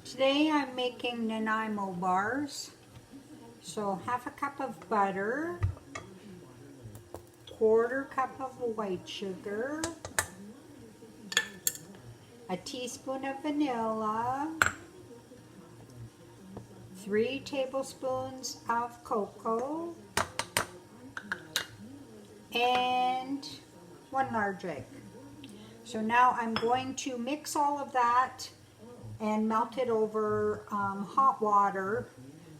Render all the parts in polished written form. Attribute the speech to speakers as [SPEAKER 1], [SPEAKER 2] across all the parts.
[SPEAKER 1] Today I'm making Nanaimo bars. So half a cup of butter, quarter cup of white sugar, a teaspoon of vanilla, 3 tablespoons of cocoa, and 1 large egg. So now I'm going to mix all of that and melt it over hot water.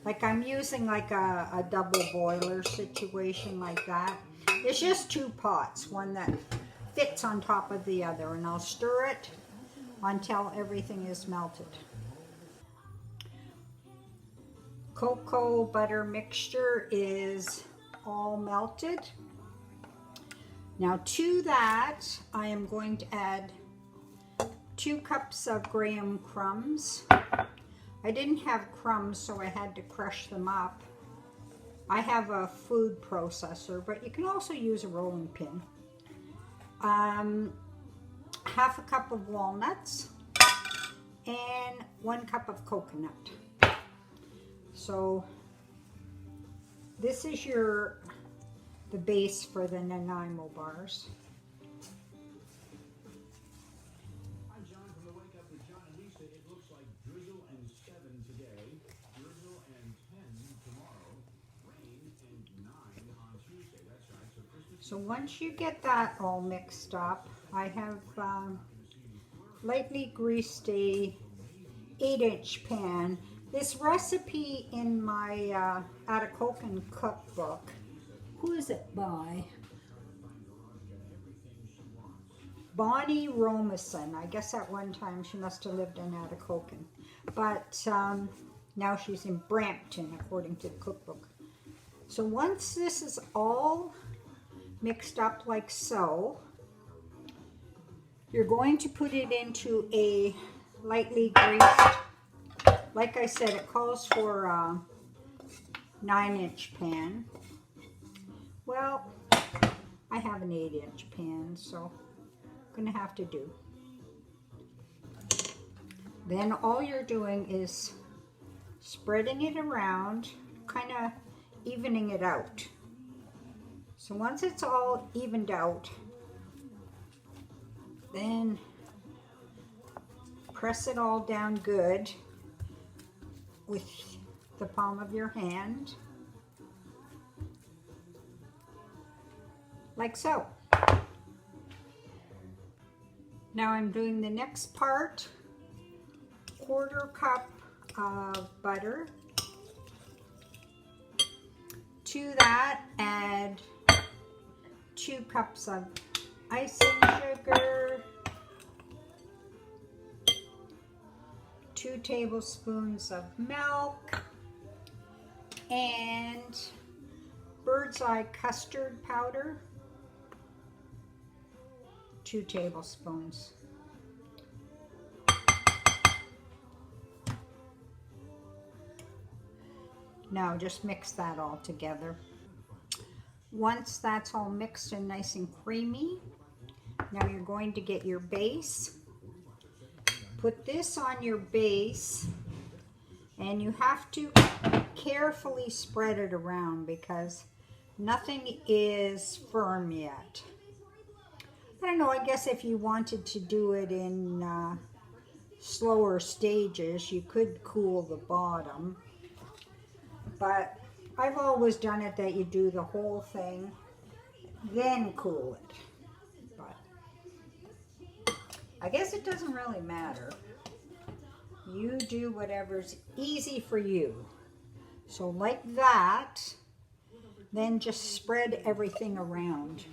[SPEAKER 1] Like I'm using like a double boiler situation like that. It's just 2 pots, one that fits on top of the other, and I'll stir it until everything is melted. Cocoa butter mixture is all melted. Now to that, I am going to add 2 cups of graham crumbs. I didn't have crumbs, so I had to crush them up. I have a food processor, but you can also use a rolling pin. Half a cup of walnuts and 1 cup of coconut. So this is the base for the Nanaimo bars. So once you get that all mixed up, I have lightly greased a 8-inch pan. This recipe in my Atacocan cookbook, who is it by? Bonnie Romason. I guess at one time she must have lived in Atacocan, but now she's in Brampton according to the cookbook. So once this is all mixed up like so, you're going to put it into a lightly greased, like I said, it calls for a 9-inch pan. Well, I have an 8-inch pan, so I'm gonna have to do. Then all you're doing is spreading it around, kind of evening it out. So once it's all evened out, then press it all down good with the palm of your hand, like so. Now I'm doing the next part. 1/4 cup of butter. To that, add 2 cups of icing sugar, 2 tablespoons of milk, and bird's eye custard powder, 2 tablespoons. Now just mix that all together. Once that's all mixed and nice and creamy, now you're going to get your base. Put this on your base, and you have to carefully spread it around because nothing is firm yet. I don't know, I guess if you wanted to do it in slower stages, you could cool the bottom. But I've always done it that you do the whole thing, then cool it. But I guess it doesn't really matter. You do whatever's easy for you. So like that, then just spread everything around.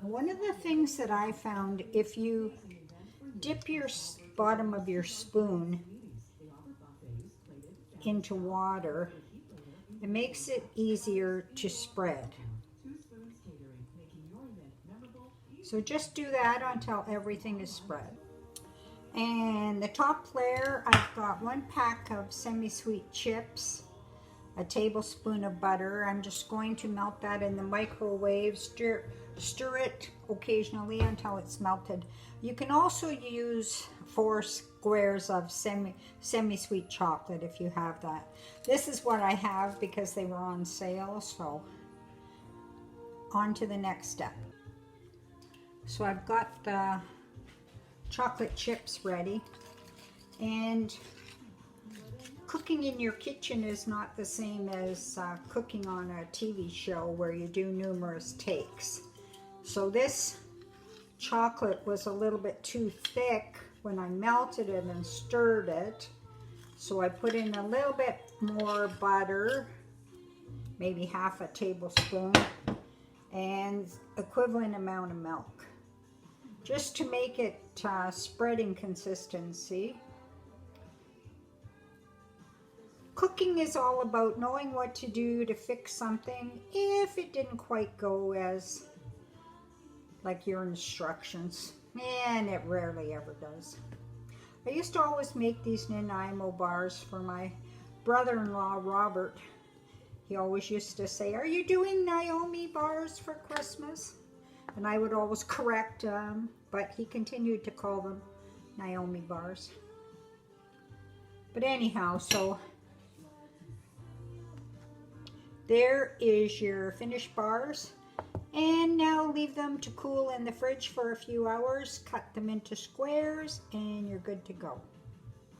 [SPEAKER 1] One of the things that I found, if you dip your bottom of your spoon into water, it makes it easier to spread. So just do that until everything is spread. And the top layer, I've got 1 pack of semi-sweet chips. a tablespoon of butter. I'm just going to melt that in the microwave, stir it occasionally until it's melted. You can also use 4 squares of semi-sweet chocolate if you have that. This is what I have because they were on sale, so on to the next step. So I've got the chocolate chips ready, and cooking in your kitchen is not the same as cooking on a TV show where you do numerous takes. So this chocolate was a little bit too thick when I melted it and stirred it. So I put in a little bit more butter, maybe half a tablespoon, and equivalent amount of milk, just to make it spreading consistency. Cooking is all about knowing what to do to fix something if it didn't quite go as like your instructions, and it rarely ever does. I used to always make these Nanaimo bars for my brother-in-law, Robert. He always used to say, "Are you doing Naomi bars for Christmas?" And I would always correct him, but he continued to call them Naomi bars. But anyhow, so there is your finished bars. And now leave them to cool in the fridge for a few hours, cut them into squares, and you're good to go.